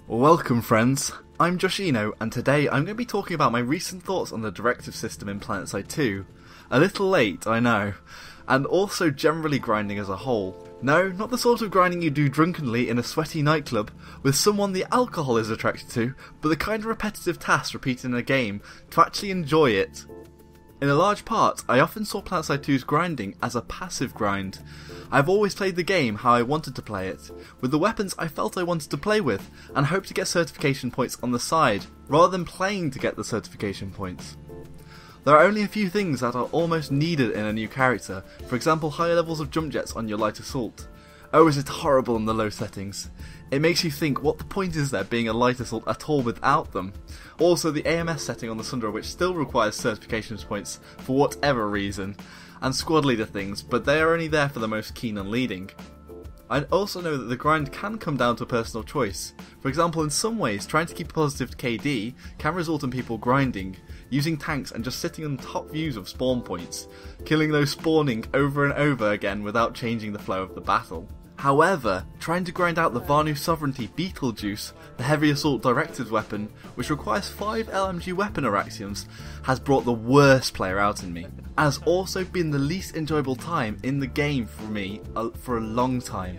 Welcome friends, I'm Joshino and today I'm going to be talking about my recent thoughts on the directive system in Planetside 2. A little late, I know, and also generally grinding as a whole. No, not the sort of grinding you do drunkenly in a sweaty nightclub with someone the alcohol is attracted to, but the kind of repetitive tasks repeated in a game to actually enjoy it. In a large part, I often saw Planetside 2's grinding as a passive grind. I've always played the game how I wanted to play it, with the weapons I felt I wanted to play with, and hoped to get certification points on the side, rather than playing to get the certification points. There are only a few things that are almost needed in a new character, for example higher levels of jump jets on your light assault. Oh, is it horrible in the low settings. It makes you think what the point is there being a light assault at all without them. Also the AMS setting on the Sundra, which still requires certification points for whatever reason, and squad leader things, but they are only there for the most keen on leading. I also know that the grind can come down to personal choice. For example, in some ways, trying to keep a positive KD can result in people grinding, using tanks and just sitting on top views of spawn points, killing those spawning over and over again without changing the flow of the battle. However, trying to grind out the Vanu Sovereignty Beetlejuice, the heavy assault directives weapon, which requires 5 LMG weapon Araxiums, has brought the worst player out in me, and has also been the least enjoyable time in the game for me for a long time.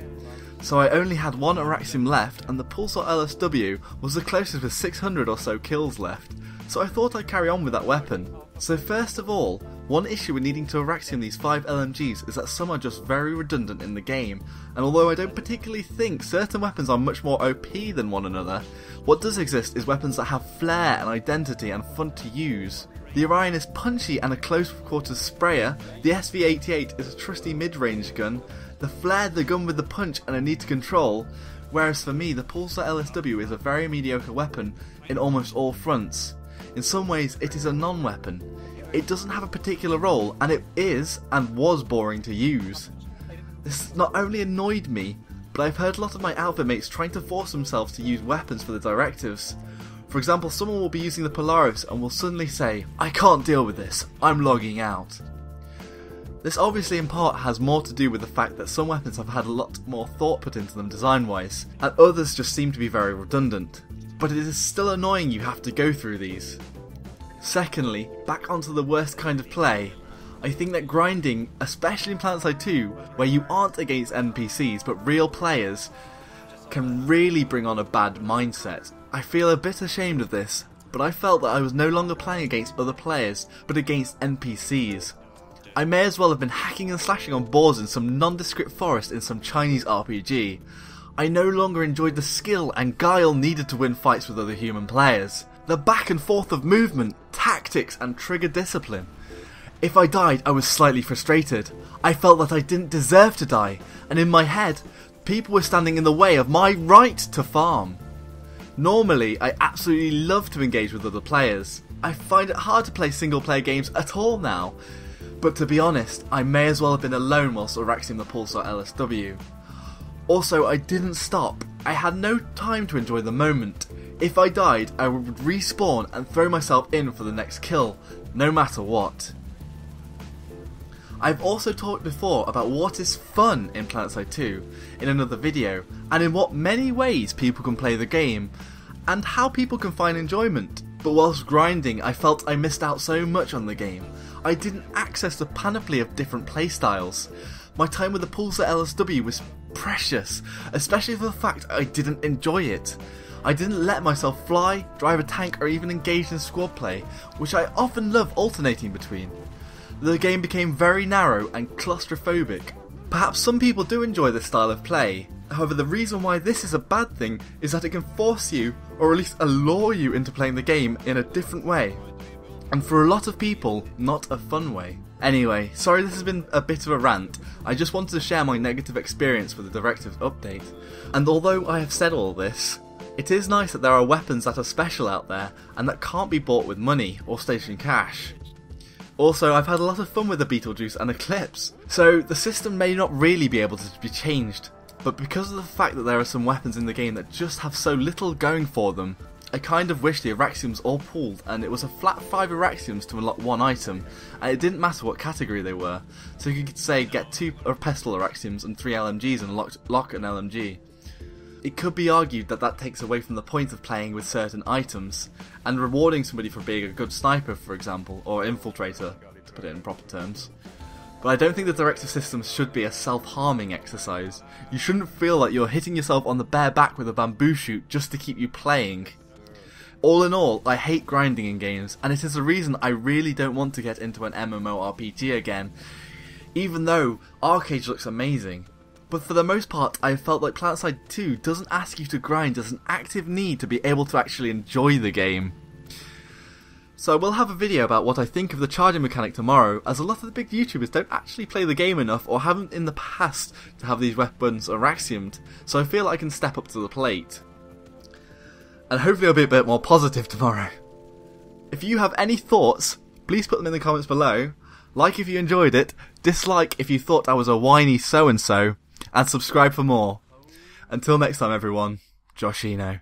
So I only had one Araxium left, and the Pulsar LSW was the closest with 600 or so kills left, so I thought I'd carry on with that weapon. So first of all, one issue with needing to Araxium these 5 LMGs is that some are just very redundant in the game, and although I don't particularly think certain weapons are much more OP than one another, what does exist is weapons that have flair and identity and fun to use. The Orion is punchy and a close quarters sprayer, the SV-88 is a trusty mid-range gun, the Flare the gun with the punch and a need to control, whereas for me the Pulsar LSW is a very mediocre weapon in almost all fronts. In some ways it is a non-weapon. It doesn't have a particular role, and it is and was boring to use. This not only annoyed me, but I've heard a lot of my outfit mates trying to force themselves to use weapons for the directives. For example, someone will be using the Polaris and will suddenly say, "I can't deal with this, I'm logging out." This obviously in part has more to do with the fact that some weapons have had a lot more thought put into them design-wise, and others just seem to be very redundant. But it is still annoying you have to go through these. Secondly, back onto the worst kind of play, I think that grinding, especially in Planetside 2, where you aren't against NPCs but real players, can really bring on a bad mindset. I feel a bit ashamed of this, but I felt that I was no longer playing against other players, but against NPCs. I may as well have been hacking and slashing on boards in some nondescript forest in some Chinese RPG. I no longer enjoyed the skill and guile needed to win fights with other human players. The back and forth of movement, tactics and trigger discipline. If I died, I was slightly frustrated. I felt that I didn't deserve to die, and in my head, people were standing in the way of my right to farm. Normally, I absolutely love to engage with other players. I find it hard to play single player games at all now, but to be honest, I may as well have been alone whilst Araxium the Pulsar LSW. Also, I didn't stop. I had no time to enjoy the moment. If I died, I would respawn and throw myself in for the next kill, no matter what. I've also talked before about what is fun in Planetside 2 in another video, and in what many ways people can play the game, and how people can find enjoyment. But whilst grinding, I felt I missed out so much on the game. I didn't access the panoply of different playstyles. My time with the Pulsar LSW was precious, especially for the fact I didn't enjoy it. I didn't let myself fly, drive a tank or even engage in squad play, which I often love alternating between. The game became very narrow and claustrophobic. Perhaps some people do enjoy this style of play, however the reason why this is a bad thing is that it can force you, or at least allure you into playing the game in a different way. And for a lot of people, not a fun way. Anyway, sorry this has been a bit of a rant, I just wanted to share my negative experience with the Directives update. And although I have said all this, it is nice that there are weapons that are special out there and that can't be bought with money or station cash. Also, I've had a lot of fun with the Beetlejuice and Eclipse, so the system may not really be able to be changed, but because of the fact that there are some weapons in the game that just have so little going for them, I kind of wish the Araxiums all pooled and it was a flat 5 Araxiums to unlock one item, and it didn't matter what category they were, so you could say get 2 Pestle Araxiums and 3 LMGs and lock an LMG. it could be argued that that takes away from the point of playing with certain items, and rewarding somebody for being a good sniper, for example, or infiltrator, to put it in proper terms. But I don't think the directive system should be a self-harming exercise. You shouldn't feel like you're hitting yourself on the bare back with a bamboo shoot just to keep you playing. All in all, I hate grinding in games, and it is the reason I really don't want to get into an MMORPG again, even though Arcade looks amazing. But for the most part, I felt like Planetside 2 doesn't ask you to grind as an active need to be able to actually enjoy the game. So I will have a video about what I think of the charging mechanic tomorrow, as a lot of the big YouTubers don't actually play the game enough or haven't in the past to have these weapons axiomed, so I feel like I can step up to the plate. And hopefully I'll be a bit more positive tomorrow. If you have any thoughts, please put them in the comments below. Like if you enjoyed it, dislike if you thought I was a whiny so-and-so, and subscribe for more. Until next time everyone, Joshino.